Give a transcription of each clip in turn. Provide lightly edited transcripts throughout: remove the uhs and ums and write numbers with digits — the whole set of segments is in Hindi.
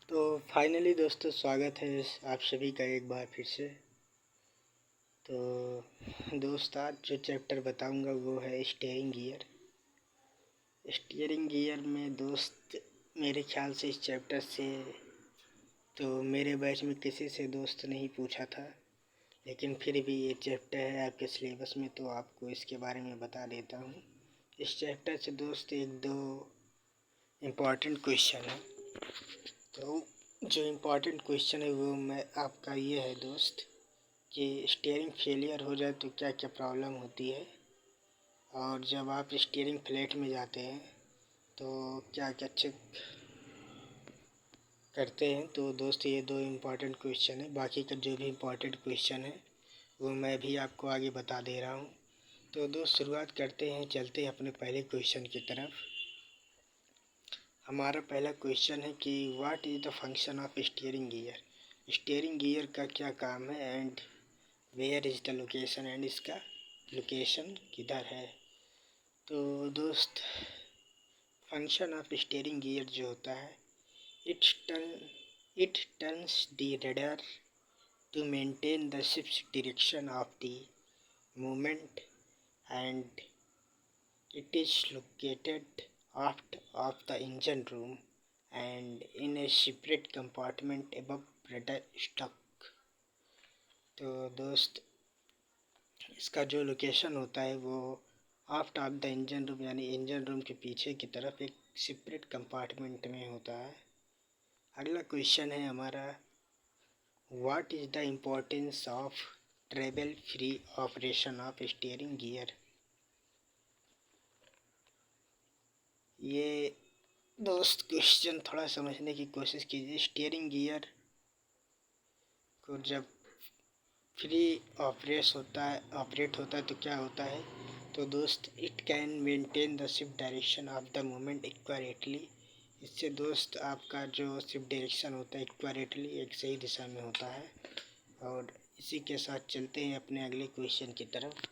तो फाइनली दोस्तों स्वागत है आप सभी का एक बार फिर से। तो दोस्त आज जो चैप्टर बताऊंगा वो है स्टीयरिंग गियर। स्टीयरिंग गियर में दोस्त मेरे ख्याल से इस चैप्टर से तो मेरे बैच में किसी से दोस्त नहीं पूछा था, लेकिन फिर भी ये चैप्टर है आपके सिलेबस में तो आपको इसके बारे में बता देता हूँ। इस चैप्टर से दोस्त एक दो इम्पॉर्टेंट क्वेश्चन है। तो जो इम्पोर्टेंट क्वेश्चन है वो मैं आपका ये है दोस्त कि स्टीयरिंग फेलियर हो जाए तो क्या क्या प्रॉब्लम होती है, और जब आप स्टीयरिंग फ्लैट में जाते हैं तो क्या क्या चेक करते हैं। तो दोस्त ये दो इम्पोर्टेंट क्वेश्चन है, बाकी का जो भी इम्पोर्टेंट क्वेश्चन है वो मैं भी आपको आगे बता दे रहा हूँ। तो दोस्त शुरुआत करते हैं, चलते हैं अपने पहले क्वेश्चन की तरफ। हमारा पहला क्वेश्चन है कि what is the function of steering gear. Steering gear का क्या काम है and where is the location, and इसका लोकेशन किधर है। तो दोस्त फंक्शन ऑफ स्टीयरिंग गियर जो होता है, it turns the rudder to maintain the ship's direction of the movement and it is located aft of the engine room and in a separate compartment above rudder stock। तो दोस्त इसका जो लोकेशन होता है वो आफ्ट ऑफ द इंजन रूम यानी इंजन रूम के पीछे की तरफ एक सेपरेट कंपार्टमेंट में होता है। अगला क्वेश्चन है हमारा, what is the importance of trouble free operation of steering gear. ये दोस्त क्वेश्चन थोड़ा समझने की कोशिश कीजिए। स्टीयरिंग गियर को जब फ्री ऑपरेट होता है तो क्या होता है। तो दोस्त it can maintain the shift direction of the moment accurately. इससे दोस्त आपका जो शिफ्ट डायरेक्शन होता है इक्वारेटली एक सही दिशा में होता है। और इसी के साथ चलते हैं अपने अगले क्वेश्चन की तरफ।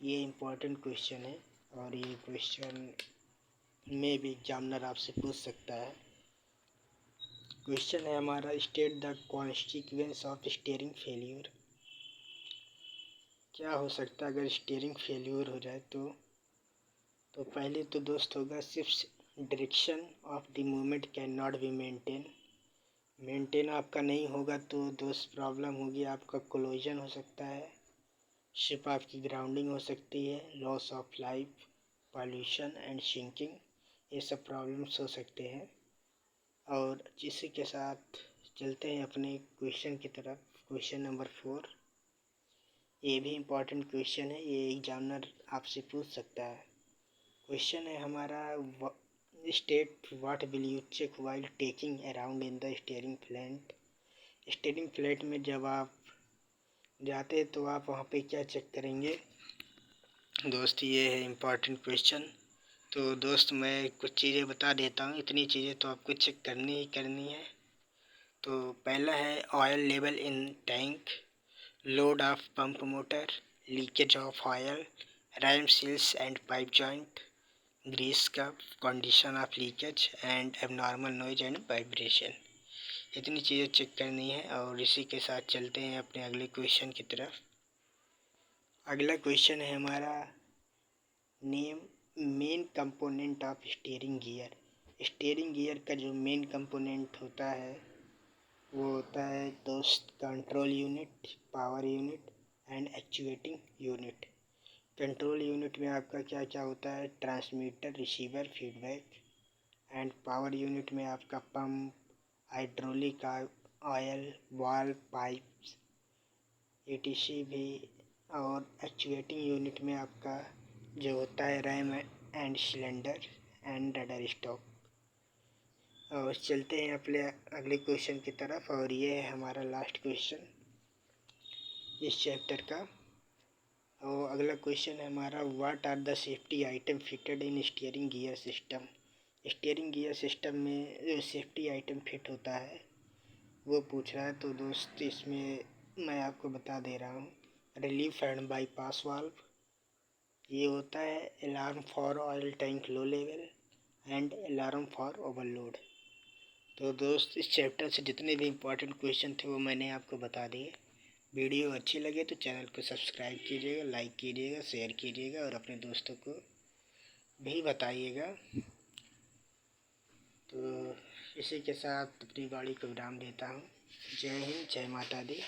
ये इम्पोर्टेंट क्वेश्चन है और ये क्वेश्चन में भी एग्जामिनर आपसे पूछ सकता है। क्वेश्चन है हमारा, state the consequence of steering failure. क्या हो सकता है अगर स्टीयरिंग फेल्यूर हो जाए तो पहले तो दोस्त होगा सिर्फ direction of the movement can not be maintain आपका नहीं होगा तो दोस्त प्रॉब्लम होगी, आपका कोलिजन हो सकता है, शिप आपकी ग्राउंडिंग हो सकती है, loss of life, pollution and sinking, ये सब प्रॉब्लम्स हो सकते हैं। और इसी के साथ चलते हैं अपने क्वेश्चन की तरफ। क्वेश्चन नंबर 4, ये भी इम्पोर्टेंट क्वेश्चन है, ये एग्जामिनर आपसे पूछ सकता है। क्वेश्चन है हमारा, state what will you check while taking around in the steering flat. Steering flat में जब आप जाते हैं तो आप वहाँ पे क्या चेक करेंगे। दोस्त ये है इम्पोर्टेंट क्वेश्चन। तो दोस्त मैं कुछ चीज़ें बता देता हूँ, इतनी चीज़ें तो आपको चेक करनी ही करनी है। तो पहला है oil level in tank, load of pump motor, leakage of oil, ram seals and pipe joint, grease का condition of leakage and abnormal noise and vibration. इतनी चीज़ें चेक करनी है। और इसी के साथ चलते हैं अपने अगले क्वेश्चन की तरफ। अगला क्वेश्चन है हमारा, name main component of steering gear. Steering gear का जो मेन कंपोनेंट होता है वो होता है दोस्त control unit, power unit and actuating unit. Control unit में आपका क्या क्या होता है, transmitter, receiver, feedback. And power unit में आपका pump, hydraulic oil, valve, pipes, etc भी। और एक्चुएटिंग यूनिट में आपका जो होता है RAM and cylinder and rudder stock. और चलते हैं अपने अगले क्वेश्चन की तरफ, और ये है हमारा लास्ट क्वेश्चन इस चैप्टर का। और अगला क्वेश्चन है हमारा, what are the safety item fitted in steering gear system. Steering gear system में जो सेफ्टी आइटम फिट होता है वो पूछ रहा है। तो दोस्त इसमें मैं आपको बता दे रहा हूँ, रिलीफ एंड बाईपास वाल्व, ये होता है alarm for oil tank low level and alarm for overload. तो दोस्त इस चैप्टर से जितने भी इम्पोर्टेंट क्वेश्चन थे वो मैंने आपको बता दिए। वीडियो अच्छी लगे तो चैनल को सब्सक्राइब कीजिएगा, लाइक कीजिएगा, शेयर कीजिएगा और अपने दोस्तों को भी बताइएगा। तो इसी के साथ अपनी गाड़ी को विराम देता हूँ। जय हिंद, जय माता दी।